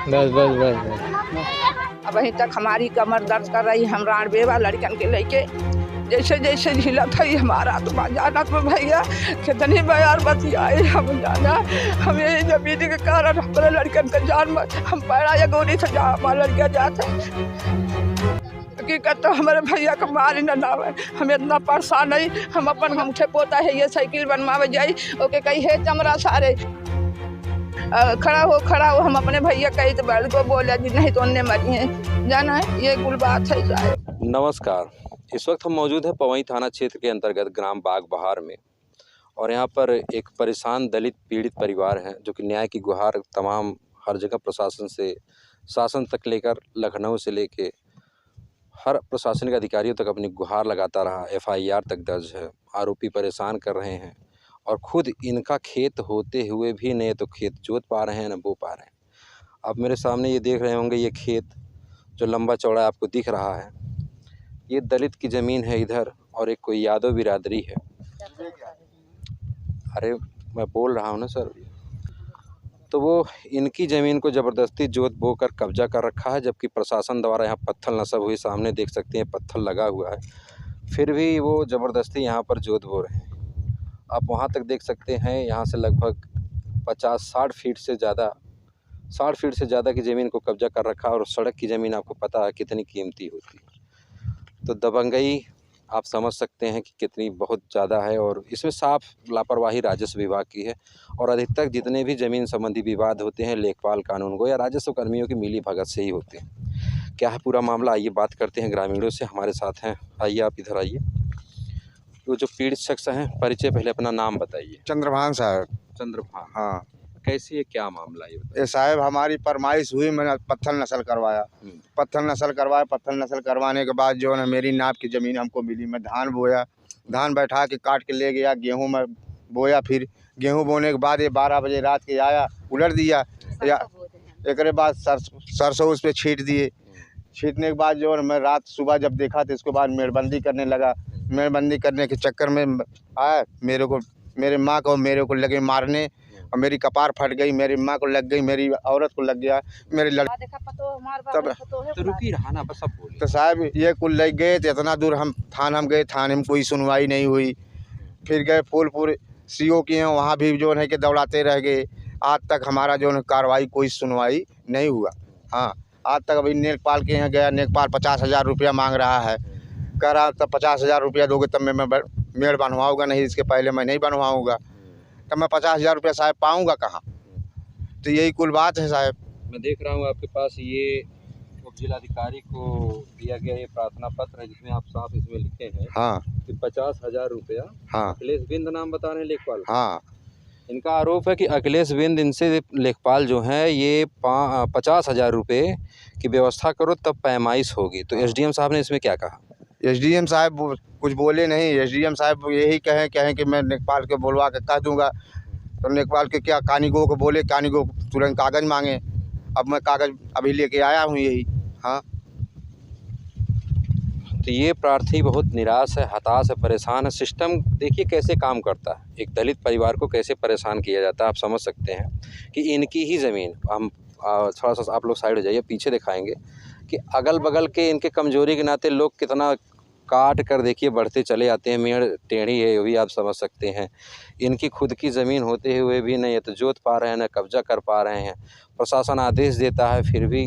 बस बस बस बस। अब अभी तक हमारी कमर दर्द कर रही, हम रानबेवा लड़कन के लेके जैसे जैसे झिलत है हमारा तो जाना तो भैया कितनी बार बतियाए हम जाना, हम यही जमीन के कारण हमारे लड़कन के जान हम पैरा या गोली से जा हमारे लड़कियाँ जाते की कहते हमारे भैया का मारी न नावे, हम इतना परेशान नहीं, हम अपन अंगूठे पोता है ये साइकिल बनवावे जाई ओके कही है चमरा सारे खड़ा हो हम अपने भैया कही तो बैल को बोला जी नहीं तो उन्हें मरी है जाना है, ये कुल बात है साहब। नमस्कार, इस वक्त हम मौजूद हैं पवई थाना क्षेत्र के अंतर्गत ग्राम बाग बहार में और यहाँ पर एक परेशान दलित पीड़ित परिवार है जो कि न्याय की गुहार तमाम हर जगह प्रशासन से शासन तक लेकर लखनऊ से लेके हर प्रशासनिक अधिकारियों तक अपनी गुहार लगाता रहा। FIR तक दर्ज है, आरोपी परेशान कर रहे हैं और खुद इनका खेत होते हुए भी न तो खेत जोत पा रहे हैं न बो पा रहे हैं। आप मेरे सामने ये देख रहे होंगे, ये खेत जो लंबा चौड़ा आपको दिख रहा है ये दलित की ज़मीन है इधर और एक कोई यादव बिरादरी है। अरे मैं बोल रहा हूँ ना सर, तो वो इनकी ज़मीन को ज़बरदस्ती जोत बो कर कब्जा कर रखा है, जबकि प्रशासन द्वारा यहाँ पत्थर नस्ब हुई, सामने देख सकते हैं पत्थर लगा हुआ है, फिर भी वो ज़बरदस्ती यहाँ पर जोत बो रहे हैं। आप वहाँ तक देख सकते हैं, यहाँ से लगभग 50-60 फीट से ज़्यादा 60 फीट से ज़्यादा की ज़मीन को कब्जा कर रखा है और सड़क की ज़मीन आपको पता है कितनी कीमती होती है। तो दबंगई आप समझ सकते हैं कि कितनी बहुत ज़्यादा है और इसमें साफ लापरवाही राजस्व विभाग की है और अधिकतर जितने भी ज़मीन संबंधी विवाद होते हैं लेखपाल कानून को या राजस्व कर्मियों की मिली भगत से ही होते हैं। क्या है पूरा मामला, आइए बात करते हैं ग्रामीणों से। हमारे साथ हैं, आइए आप इधर आइए। तो जो पीड़ित शख्स हैं, परिचय पहले अपना नाम बताइए। चंद्रभान साहब। चंद्रभान, हाँ। कैसी है, क्या मामला ये साहब हमारी फरमाइश हुई, मैंने पत्थर नस्ल करवाया। पत्थर नस्ल करवाने के बाद जो है मेरी नाप की ज़मीन हमको मिली। मैं धान बोया, धान बैठा के काट के ले गया, गेहूं में बोया, फिर गेहूं बोने के बाद ये 12 बजे रात के आया, उलट दिया या एक बाद सरसों उस पर छीट दिए। छीटने के बाद जो है मैं रात सुबह जब देखा तो इसके बाद मेड़बंदी करने लगा। मेड़बंदी करने के चक्कर में आया, मेरे माँ को मेरे को लगे मारने और मेरी कपार फट गई, मेरी माँ को लग गई, मेरी औरत को लग गया, मेरे लड़के तब तो रुकी रहा ना बस। अब तो साहब ये कुल लग गए। तो इतना दूर हम गए, थाने में कोई सुनवाई नहीं हुई। फिर गए फूलपुर CO किए, वहाँ भी जो है कि दौड़ाते रह गए। आज तक हमारा जो है कार्रवाई कोई सुनवाई नहीं हुआ। हाँ, आज तक अभी नेकपाल के यहाँ गया, नेकपाल 50,000 रुपया मांग रहा है। कह रहा तब 50,000 रुपया दोगे तब मैं मेड़ बनवाऊँगा, नहीं इसके पहले मैं नहीं बनवाऊँगा। तब मैं 50,000 रुपया साहब पाऊँगा कहाँ? तो यही कुल बात है साहब। मैं देख रहा हूँ आपके पास ये उप जिलाधिकारी को दिया गया ये प्रार्थना पत्र है जिसमें आप साफ इसमें लिखे हैं हाँ कि 50,000 रुपया। हाँ अखिलेश बिंद नाम बता रहे हैं लेखपाल। हाँ, इनका आरोप है कि अखिलेश बिंद इनसे लेखपाल जो है ये 50,000 रुपये की व्यवस्था करो तब पैमाइश होगी। तो SDM साहब ने इसमें क्या कहा? SDM साहब कुछ बोले नहीं। SDM साहब यही कहें कि मैं नेकपाल के बोलवा के कह दूंगा। तो नेकपाल के क्या कानीगो को बोले, कानीगो तुरंत कागज़ मांगे। अब मैं कागज़ अभी लेके आया हूँ यही। हाँ, तो ये प्रार्थी बहुत निराश है, हताश है, परेशान है। सिस्टम देखिए कैसे काम करता है, एक दलित परिवार को कैसे परेशान किया जाता है। आप समझ सकते हैं कि इनकी ही ज़मीन, हम थोड़ा सा आप लोग साइड हो जाइए, पीछे दिखाएंगे कि अगल बगल के इनके कमजोरी के नाते लोग कितना काट कर देखिए बढ़ते चले आते हैं। मेड़ टेढ़ी है, ये भी आप समझ सकते हैं। इनकी खुद की ज़मीन होते हुए भी नहीं तो जोत पा रहे हैं, न कब्जा कर पा रहे हैं। प्रशासन आदेश देता है फिर भी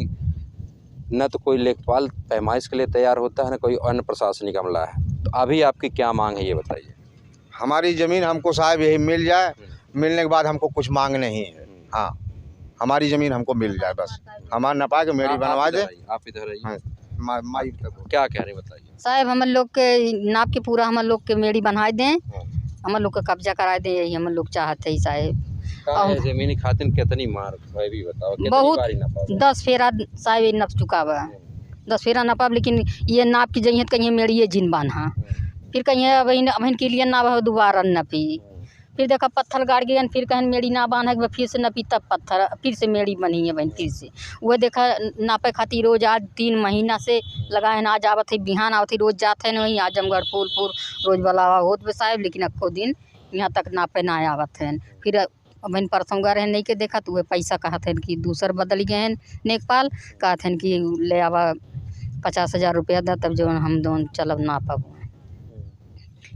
न तो कोई लेखपाल पैमाइश के लिए तैयार होता है, न कोई अन्य प्रशासनिक अमला है। तो अभी आपकी क्या मांग है ये बताइए? हमारी ज़मीन हमको साहब यही मिल जाए, मिलने के बाद हमको कुछ मांग नहीं है। हाँ, हमारी ज़मीन हमको मिल जाए बस। हमारा नपा के मेरी बनवा दे। आप इधर आइए। क्या कह रहे बताइए साहब? हम लोग के नाप के पूरा हम लोग के मेड़ी बनवा दें, हम लोग का कब्जा करा दें, यही हम लोग चाहते हैं साहब। जमीनी खातिन कितनी मार है भी बताओ? बहुत 10 फेरा साहब नप चुका हुआ, 10 फेरा नपा। लेकिन ये नाप की जगह कहीं मेड़ी जिन बांधा, फिर कहीं अब के लिए ना दोबारा नपी, फिर देखा पत्थर गाड़ गए, फिर कहीं मेड़ी ना बांधा, फिर से नपी तब पत्थर फिर से मेड़ी बनी है बहन। फिर से वह देखा नापे खातिर रोज आज 3 महीना से लगा है ना। आज आवत है बिहान आवत है, रोज जाते हैं वहीं आजमगढ़ फूलपुर रोज बलावा होत साहब, लेकिन अक्को दिन यहाँ तक नापे ना आवत हैं। फिर अब बहन परसों गए नहीं के देखा तो वे पैसा कहते हैं कि दूसर बदल गए हैं नेकपाल कहते हैं कि ले आवा 50,000 रुपया दा तब जो हम दोनों चलब ना पाब।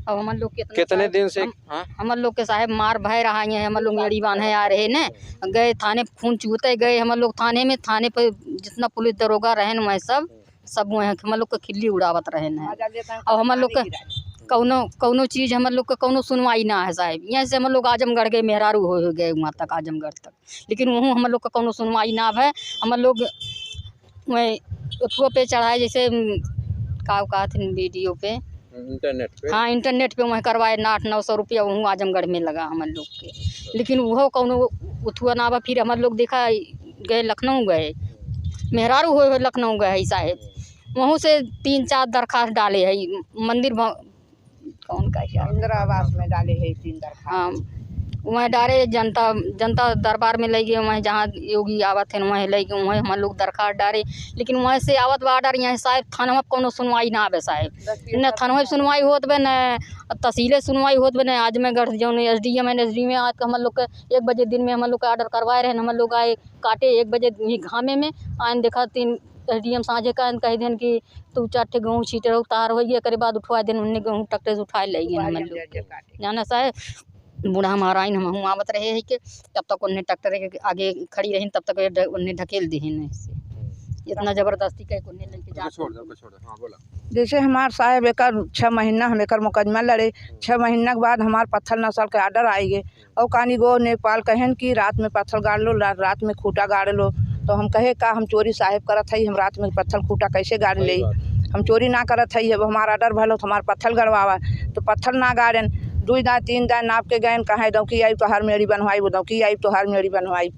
अब हम लोग कितने दिन से हम लोग के साहब मार भय रहा है, हम लोग मेड़ी बांधे आ रहे न गए थाने खून चूते गए हम लोग थाने में, थाने पर जितना पुलिस दरोगा रहे वह सब वह हम लोग के खिल्ली उड़ावत रहे न। और हम लोग के कौनो चीज़ हम लोग का कौनो सुनवाई ना है साहब। यहाँ से हम लोग आजमगढ़ गए, मेहरारू हो गए वहाँ तक आजमगढ़ तक, लेकिन वहाँ हम लोग का कौनो सुनवाई ना है। हम लोग वह उठो पे चढ़ाए जैसे का थे वीडियो पे इंटरनेट पे, हाँ इंटरनेट पे वह करवाए 800-900 रुपया वहाँ आजमगढ़ में लगा हम लोग के, लेकिन वह कौनो उठुआ ना बा। फिर हम लोग देखा गए लखनऊ गए, मेहरारू हो लखनऊ गए साहेब, वहाँ से 3-4 दरखास्त डाले है मंदिर कौन का इंदिरा आवास में डाले है 3 दरखास्त। हाँ वहाँ डाले जनता दरबार में ले गए, वहाँ जहाँ योगी आवत है वहाँ ले गए, वहाँ हम लोग दरखास्त डाले, लेकिन वहाँ से आवत बा ऑर्डर यहाँ साहब थाना कोनो सुनवाई ना आवे साहब, न थाना सुनवाई होत बे न तहसीले सुनवाई होत बे न। आज में गढ़ जो SDM में आज हम लोग के 1 बजे दिन में हम लोग का ऑर्डर करवाए रहे, हम लोग आए काटे 1 बजे घामे में आन देखा 3 SDM साझे का कह देन कि तू 4 ठे गेहूँ छीटे रहो तार हो गया करे बाद उठवा देन, उन्हें गेहूँ ट्रैक्टर से उठाए ले गए हम लोग जाना साहब। बूढ़ा महाराइन हम आवत रहे है कि तब तक उन्हें ट्रैक्टर के आगे खड़ी रही, तब तक उन्हें ढकेल दी है इतना ज़बरदस्ती कह उन्हें लेके जा छोड़ दो। हाँ बोला जैसे हमार साहब एक 6 महीना हम एक मुकदमा लड़े, 6 महीना के बाद हमार पत्थर नस्ल के ऑर्डर आई गए और कहानी गो नेपाल कहन कि रात में पत्थर गाड़ लो, रात में खूटा गाड़ लो। तो हम कहे का हम चोरी साहब करत है, हम रात में पत्थर खूटा कैसे गाड़ ले, हम चोरी ना करत है। अब हमारा ऑर्डर भलो तो हमार पत्थर गड़वावा तो पत्थर ना गाड़न 2 दान 3 दान नाप के गए कहे दौकी आई तो हर मेड़ी बनवाई, वो दौकी आई तो हर मेड़ी बनवाई,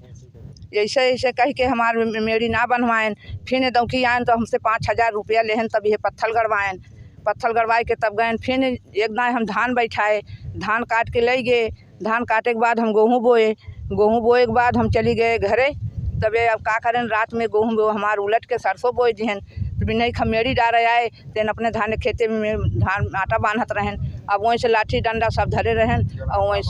ऐसे ऐसे कह के हमार मेड़ी ना बनवाएन। फिर दौकी आयन तो हमसे 5,000 रुपया लेहन, तब ये पत्थर गड़वाएन, पत्थर गड़वाए के तब गए। फिर एक दान हम धान बैठाए, धान काट के ले गए, धान काटे के बाद हम गेहूँ बोए, गेहूँ बोए के बाद हम चली गए घरे। तबे अब का करें रात में गेहूँ बो हमार उलट के सरसों बोए जिहन तो भी नहीं खमेड़ी डाल आए तेन अपने धान खेते में धान आटा बांधत रहन। अब वहीं से लाठी डंडा सब धरे रहन और वहीं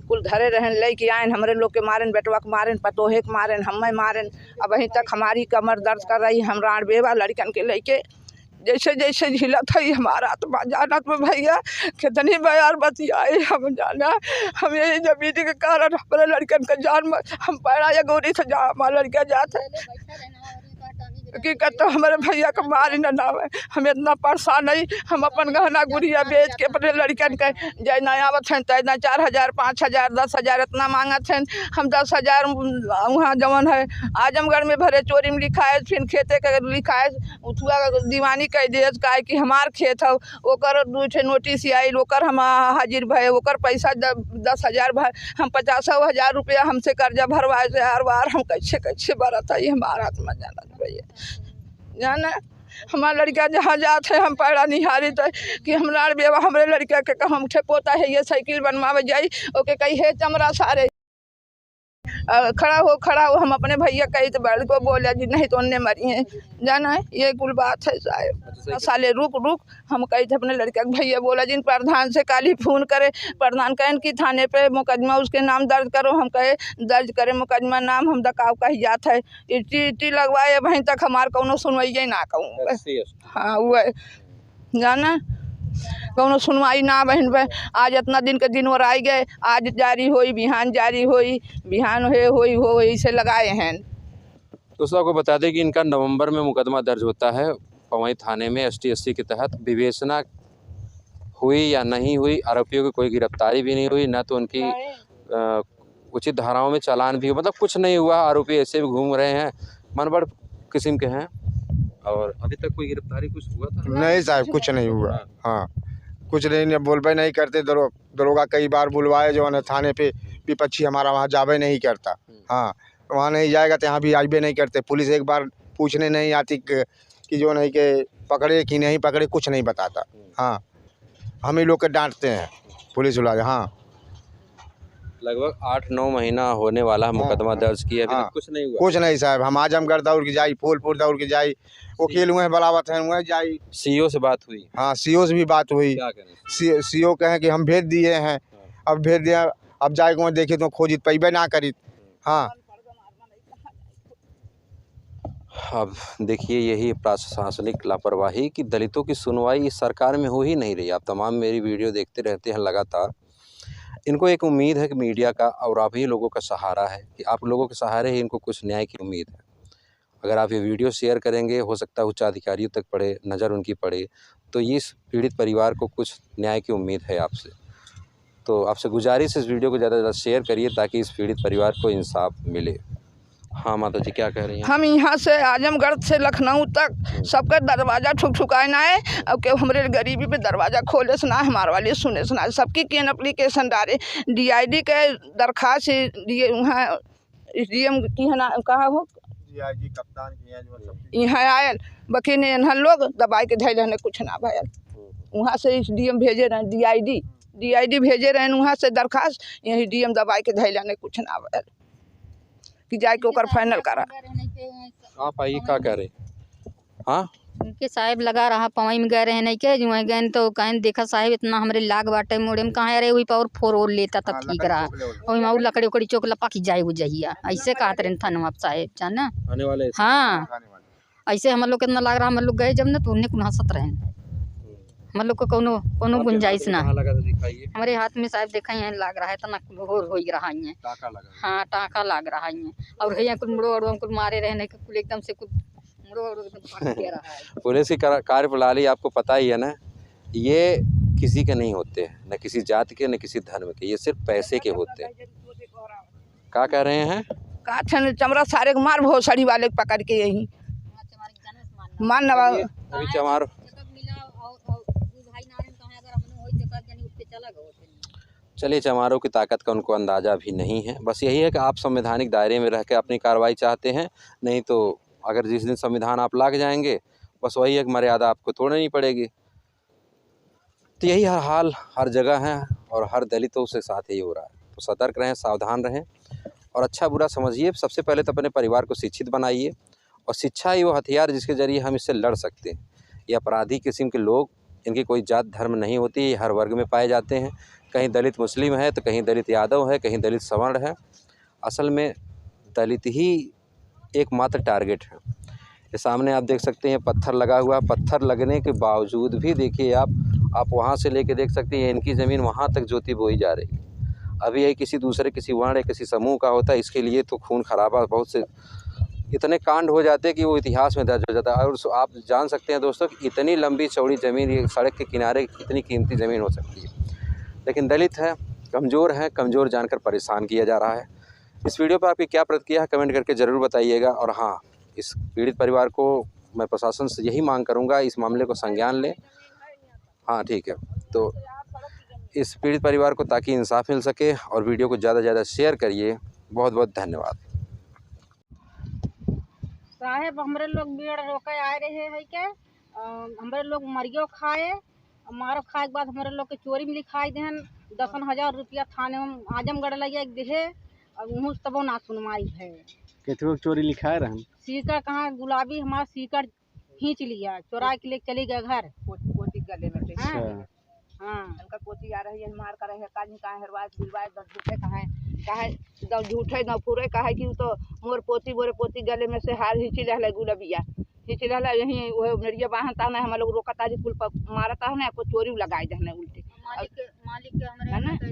कुल धरे रहन ले के आयन हमरे लोग के मारन, बेटवा के मारन, पतोहे के मारन, हमें मारन। अब वहीं तक हमारी कमर दर्द कर रही, हम राणबेवा लड़कन के लेके जैसे जैसे झिलत है हमारा आत्मा जानत में भैया कितनी बार बतियाए हम जाना। हम यही जमीन के कारण हमारे लड़कन का जान हम पैरा या गोरी से जा हमारा लड़का जाते कि कहते हमारे भैया का मारी न नावे। हम इतना परेशान नहीं, हम अपन गहना गुड़िया बेच के अपने लड़कन के जय नया आवत हैं तैना 4,000 5,000 10,000 इतना मांगत हैं। हम 10,000 वहाँ जवन है आजमगढ़ में भरे चोरी में लिखा है, फिर खेते का लिखा है उठुआ दीवानी कह दिए का कि हमार खेत है ओकर 2 ठे नोटिस आई ओकर हम हाजिर भय ओकर पैसा 10,000 भर हम 50,000 रुपया हमसे कर्जा भरवाए से हर बार हम कैसे कैसे बरत है हमारा आत्मा जानत भैया जाना। हमारा लड़का जहाँ जाते है हम पैरा निहारी तो कि हमारा बेवा हमारे लड़का के हम ठे पोता है ये साइकिल बनवावे जाई ओके कही है चमड़ा सारे खड़ा हो हम अपने भैया कही तो बड़ को बोले जी नहीं तो उनने मरी है जाना है ये कुल बात है साहब। साले रुक हम कही थे अपने लड़के भैया बोला जिन प्रधान से काली फोन करे, प्रधान कहें कि थाने पे मुकदमा उसके नाम दर्ज करो, हम कहे दर्ज करे मुकदमा नाम हम दकाव कही जात है इटी लगवाए वहीं तक हमार कौनो सुनवाई ना कहूँ। हाँ वो जाना कौनो सुनवाई ना बहन पे आज इतना दिन के दिन और आई गए, आज जारी होई बिहान जारी होई बिहान हो इसे लगाए हैं। दोस्तों आपको बता दें कि इनका नवंबर में मुकदमा दर्ज होता है पवई थाने में ST-80 के तहत। विवेचना हुई या नहीं हुई, आरोपियों की कोई गिरफ्तारी भी नहीं हुई, ना तो उनकी उचित धाराओं में चालान भी हो, मतलब कुछ नहीं हुआ। आरोपी ऐसे भी घूम रहे हैं, मनबड़ किस्म के हैं। और अभी तक कोई गिरफ्तारी कुछ हुआ था? नहीं साहब कुछ नहीं हुआ। हाँ कुछ नहीं बोलबे नहीं करते, दरोगा कई बार बुलवाए जो है थाने पे विपक्षी हमारा वहाँ जावे नहीं करता। हाँ वहाँ नहीं जाएगा तो यहाँ भी आइबे नहीं करते। पुलिस एक बार पूछने नहीं आती कि जो नहीं कि पकड़े कि नहीं पकड़े, कुछ नहीं बताता। हाँ हम ही लोग के डांटते हैं पुलिस वाले। हाँ लगभग 8-9 महीना होने वाला मुकदमा दर्ज किया, अभी तक कुछ नहीं हुआ। कुछ नहीं साहब। हम आजमगढ़ दौड़ के जाई, फूलपुर दौड़ के जाई, वकील हुए बलावत हैं हुए जाई। CO से बात हुई? हाँ CO से भी बात हुई। क्या करें? CO कहें कि हम भेज दिए हैं, अब भेज दिया अब जाए को देखे तो खोजित पैबे ना करी। हाँ अब देखिए यही प्रशासनिक लापरवाही कि दलितों की सुनवाई इस सरकार में हो ही नहीं रही। आप तमाम मेरी वीडियो देखते रहते हैं लगातार। इनको एक उम्मीद है कि मीडिया का और आप ही लोगों का सहारा है कि आप लोगों के सहारे ही इनको कुछ न्याय की उम्मीद है। अगर आप ये वीडियो शेयर करेंगे, हो सकता है उच्चाधिकारियों तक पड़े, नज़र उनकी पड़े, तो इस पीड़ित परिवार को कुछ न्याय की उम्मीद है आपसे। तो आपसे गुजारिश, इस वीडियो को ज़्यादा से ज़्यादा शेयर करिए ताकि इस पीड़ित परिवार को इंसाफ मिले। हाँ माता जी क्या कह रही हैं? हम यहाँ से आजमगढ़ से लखनऊ तक सबका दरवाज़ा ठुक ना है। अब के हमारे गरीबी पे दरवाज़ा खोले से ना, हमारे वाले सुने से ना, सबकी केन एप्लीकेशन डाले, DID के दरख्वास्त दिए वहाँ DM की है ना, कहाँ हो DIG कप्तान की यहाँ आयल बकी ने यहाँ लोग दबाई के धैल ने कुछ ना भयल। वहाँ से DM भेजे रहे, DID भेजे रहे वहाँ से दरख्वास्त, यही DM दबाई के धैल ने कुछ ना भयल कि जाए के ओकर फाइनल करा। आप आइए क्या कह रहे? हाँ उनके साहेब लगा रहा पवाई में गए रहे नहीं के जो गए तो कहें देखा साहेब इतना हमरे लाग बाटे मोड़े में कहाँ अरे वही पर फोर ओर लेता तब ठीक रहा वही में लकड़ी उकड़ी चौक लपा की जाए वो जहिया ऐसे कहते रहे थन आप साहेब जाना आने वाले हाँ ऐसे हम लोग कितना लग रहा हम लोग गए जब ना तो उन्हें कुछ हंसत रहे हम लोग को कोनो कोनो गुंजाइश ना। हमारे हाथ में साहब देखा यहाँ लाग रहा है तना हो रहा है। हाँ टाँका लाग रहा है और है कुछ मुड़ो और कुछ मारे रहने के कुल एकदम से कुछ मुड़ो और एकदम दे रहा है। पुलिस की कार्यप्रणाली आपको पता ही है ना, ये किसी के नहीं होते हैं, न किसी जाति के न किसी धर्म के, ये सिर्फ पैसे के होते हैं। क्या कह रहे हैं? का चमड़ा सारे मार भोसड़ी वाले पकड़ के यही मान नवा अभी चमार चलिए, चमारों की ताकत का उनको अंदाज़ा भी नहीं है। बस यही है कि आप संवैधानिक दायरे में रह के अपनी कार्रवाई चाहते हैं, नहीं तो अगर जिस दिन संविधान आप लाग जाएंगे बस वही एक मर्यादा आपको तोड़नी पड़ेगी। तो यही हाल हर जगह है और हर दलितों से साथ ही हो रहा है। तो सतर्क रहें, सावधान रहें और अच्छा बुरा समझिए। सबसे पहले तो अपने परिवार को शिक्षित बनाइए और शिक्षा ही वो हथियार जिसके ज़रिए हम इससे लड़ सकते हैं। ये अपराधी किस्म के लोग, इनकी कोई जात धर्म नहीं होती, ये हर वर्ग में पाए जाते हैं। कहीं दलित मुस्लिम है तो कहीं दलित यादव है, कहीं दलित सवर्ण है। असल में दलित ही एकमात्र टारगेट है। ये सामने आप देख सकते हैं पत्थर लगा हुआ, पत्थर लगने के बावजूद भी देखिए आप वहाँ से लेके देख सकते हैं इनकी ज़मीन वहाँ तक जोती बोई जा रही है। अभी यही किसी दूसरे किसी वर्ण या किसी समूह का होता है, इसके लिए तो खून खराबा बहुत से इतने कांड हो जाते हैं कि वो इतिहास में दर्ज हो जाता है। और आप जान सकते हैं दोस्तों कि इतनी लंबी चौड़ी ज़मीन, ये सड़क के किनारे कितनी कीमती ज़मीन हो सकती है। लेकिन दलित है, कमज़ोर जानकर परेशान किया जा रहा है। इस वीडियो पर आपकी क्या प्रतिक्रिया है कमेंट करके ज़रूर बताइएगा। और हाँ, इस पीड़ित परिवार को मैं प्रशासन से यही मांग करूँगा, इस मामले को संज्ञान लें। हाँ ठीक है, तो इस पीड़ित परिवार को ताकि इंसाफ मिल सके और वीडियो को ज़्यादा से ज़्यादा शेयर करिए। बहुत बहुत धन्यवाद। साहेब हमारे लोग भीड़ रोके आए रहे हैं क्या, हमारे लोग मरियो खाए, मारो खाए के बाद हमारे लोग के चोरी में लिखाई देहन 10,000 रुपया थाने में आजमगढ़ लगे देहे और वहाँ तबो ना सुनवाई है। केतु चोरी लिखाए रहन सीकर कहाँ गुलाबी हमारा सीकर खींच लिया, चोरा के लिए चली गए घर पोती गले में से। हाँ उनका पोती आ रही है, मार कर रहे हैं, काजी कहाँ हरवाए दिलवाए दस झूठे कहाँ दस झूठे न पूरे कहा कि तो मोर पोती गले में से हार हिंची रहला गुलाबिया हिंची रहला यही वो मेरिया बाहता ना हम लोग रोकता जी पुल पर मारता है ना, को चोरी लगाए दहने उल्टे मालिक हमारे